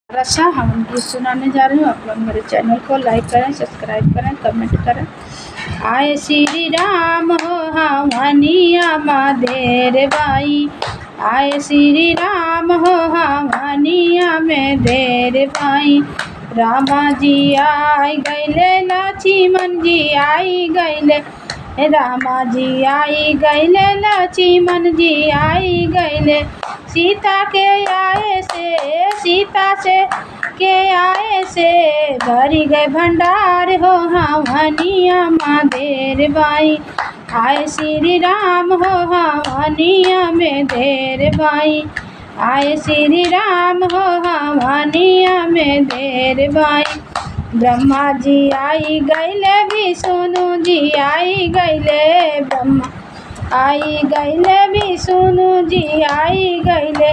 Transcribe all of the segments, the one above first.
रक्षा हम गीत सुनाने जा रही हूँ। आप लोग मेरे चैनल को लाइक करें, सब्सक्राइब करें, कमेंट करें। आए श्री राम हो हवनिया माँ देर बाई, आए श्री राम हो हवनिया में देर बाई। रामा जी आई गैले, लक्ष्मण जी आई गैले, रामा जी आई गैले, लक्ष्मण जी आई गैले। सीता के आए से, सीता से के आए से भरी गए भंडार हो हवनिया माँ देर बाई। आए श्री राम हो हवनिया में देर बाई, आए श्री राम हो हवनिया में देर बाई। ब्रह्मा जी आई गैले, विष्णु जी आई गैले, ब्रह्मा आई गैले, विष्णु जी आई गैले।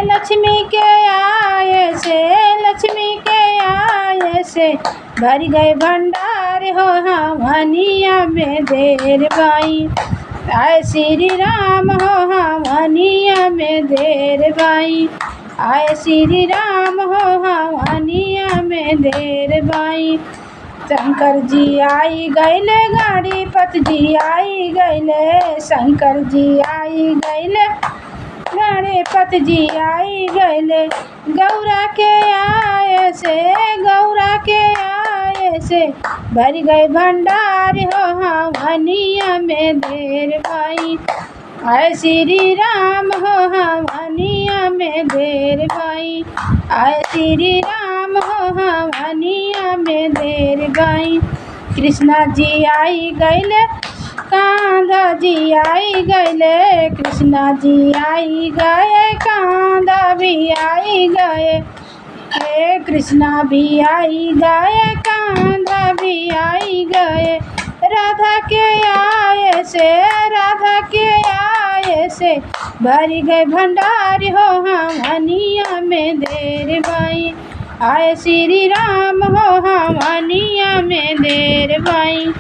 लक्ष्मी के आए से, लक्ष्मी के आए से भर गए भंडार हो हवनिया में देर बाई। आए श्री राम हो हवनिया में देर बाई, आए श्री राम हो हवनिया में देर बाई। शंकर जी आई गैले, गणपति जी आई गैले, शंकर जी आई गैले, गणपति जी आई गैले। गौरा के आए से, गौरा के आए से भर गए भंडार हो हवनिया में देर बाई। आए श्री राम हो हवनिया में देर बाई, आए श्री राम हो हवनिया में देर बाई। कृष्णा जी आई गैले, कान्हा जी आई गैले, कृष्णा जी आई गए, कान्हा भी आई गए। हे कृष्णा भी आई गए, कान्हा भी आई गए। राधा के आए से, राधा के आए से भर गए भंडार हो हवनिया में देर बाई। आए श्री राम हो हवनिया में देर बाई।